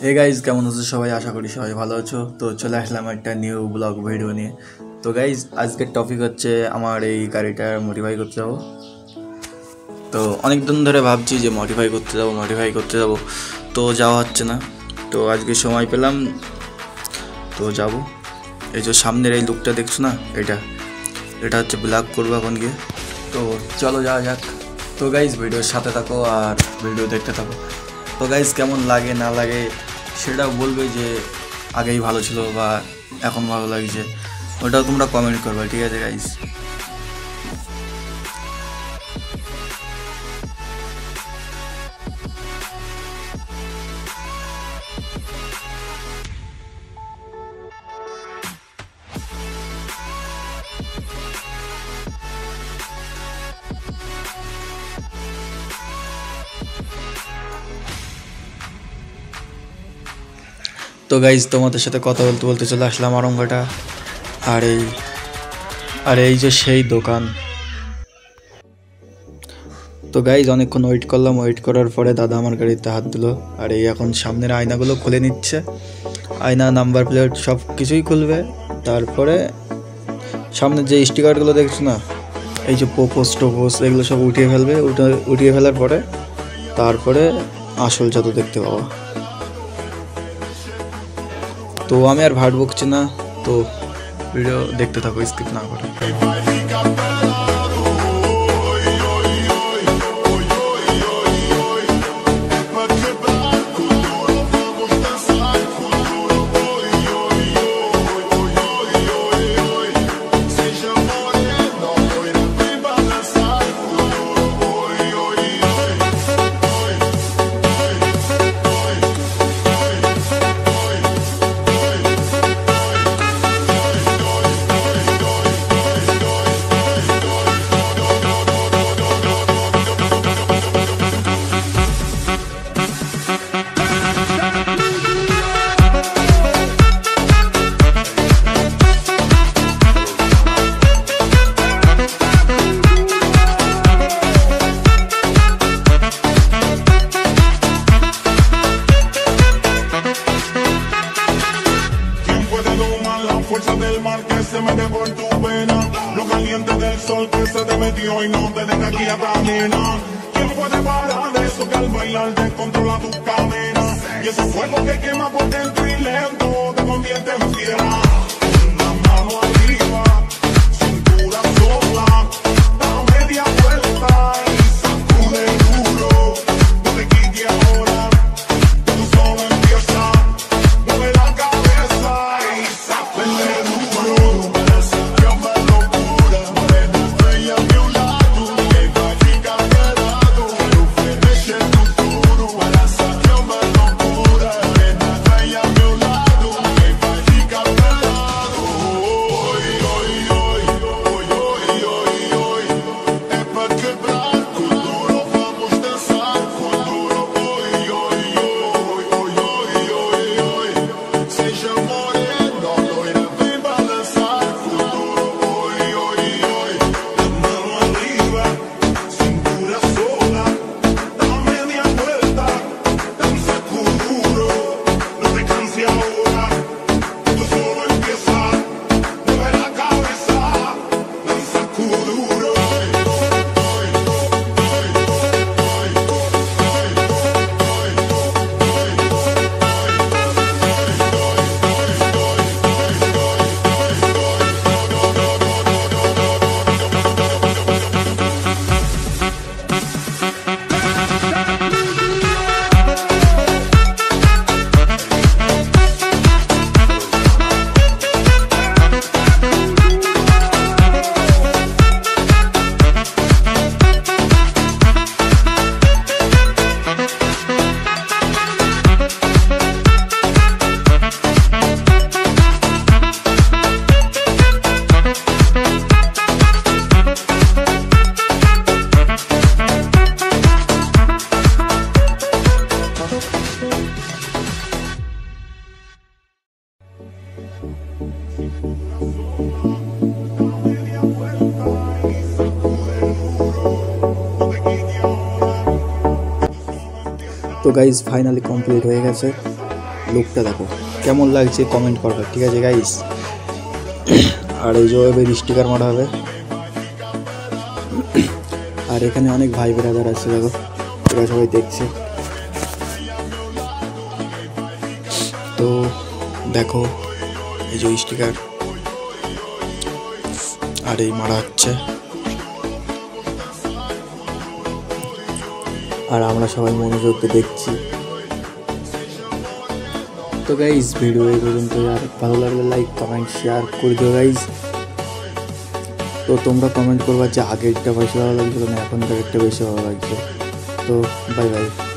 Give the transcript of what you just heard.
Hey guys, কেমন আছো সবাই? আশা করি সবাই ভালো আছো। তো চলে আসলাম একটা নিউ ব্লগ ভিডিও নিয়ে। তো গাইজ, আজকের টপিক হচ্ছে আমার এই গাড়িটা মডিফাই করতে যাবো। তো অনেক দিন ধরে ভাবছি যে মডিফাই করতে যাবো, তো যাওয়া হচ্ছে না। তো আজকে সময় পেলাম, তো যাব। এই যে সামনের এই লুকটা দেখছো না, এটা হচ্ছে ব্ল্যাক করবো এখন গিয়ে। তো চলো যাওয়া যাক। তো গাইজ, ভিডিওর সাথে থাকো আর ভিডিও দেখতে থাকো। তো গাইজ, কেমন লাগে না লাগে সেটাও বলবে, যে আগেই ভালো ছিল বা এখন ভালো লাগছে, ওটাও তোমরা কমেন্ট করবে, ঠিক আছে গাইজ? তো গাইজ, তোমাদের সাথে কথা বলতে বলতে চলে আসলাম আরঙ্গাটা। আর এই যে সেই দোকান। তো গাইজ, অনেকক্ষণ ওয়েট করলাম, ওয়েট করার পরে দাদা আমার গাড়িতে হাত দিল। আর এই এখন সামনের আয়নাগুলো খুলে নিচ্ছে, আয়না, নাম্বার প্লেট সব কিছুই খুলবে। তারপরে সামনের যে স্টিকারগুলো দেখছো না, এই যে পোপোস টোপোস, এগুলো সব উঠিয়ে ফেলার পরে তারপরে আসল জাদু দেখতে পাওয়া। তো আমি আর ভাট বকছি না, তো ভিডিও দেখতে থাকো, স্কিপ না করে। Fuerza del mar que se mete por tu vena, lo caliente del sol que se te metió y no te deja aquí a caminar. ¿Quién puede parar eso que al bailar descontrola tus cadenas? Y ese fuego que quema por dentro y lento te convierte en fiera. Una mano arriba, cintura sola, da media vuelta y sacude duro. No te quites ahora, tú solo empieza, mueve la cabeza y sacude duro. Llama locura, morena bella a mi lado, que vai ficar pelado, quero oferecer futuro. Llama loucura, morena bella a mi lado, que vai ficar pelado. Oi, oi, oi, oi, oi, oi, oi, é pra quebrar com duro, vamos dançar com duro. Oi, oi, oi, oi, oi, oi, oi, seja morena, loira, vem balançar com duro. Oi, oi, oi, mão arriba, cintura sola, dá media vuelta, danza con duro. No te canses ahora, tú solo empieza, mueve la cabeza, danza con duro. তো guys, finally complete হয়ে গেছে। লুকটা দেখো কেমন লাগছে comment করবে, ঠিক আছে গাইস। আর এই যে এবার স্টিকার মারা হবে। আর এখানে অনেক ভাই ব্রাদার আছে দেখো, এরা সবাই দেখছে। তো দেখো এই যে স্টিকার আর এই মারা হচ্ছে, আর আমরা সবাই মনোযোগ দিয়ে দেখছি। তো গাইজ ভিডিও এই পর্যন্ত, আর ভালো লাগলে লাইক কমেন্ট শেয়ার করে দিও গাইজ। তো তোমরা কমেন্ট করবা যে আগেরটা বেশি ভালো লাগছিল না এখনকার একটা বেশি ভালো লাগছে। তো বাই বাই।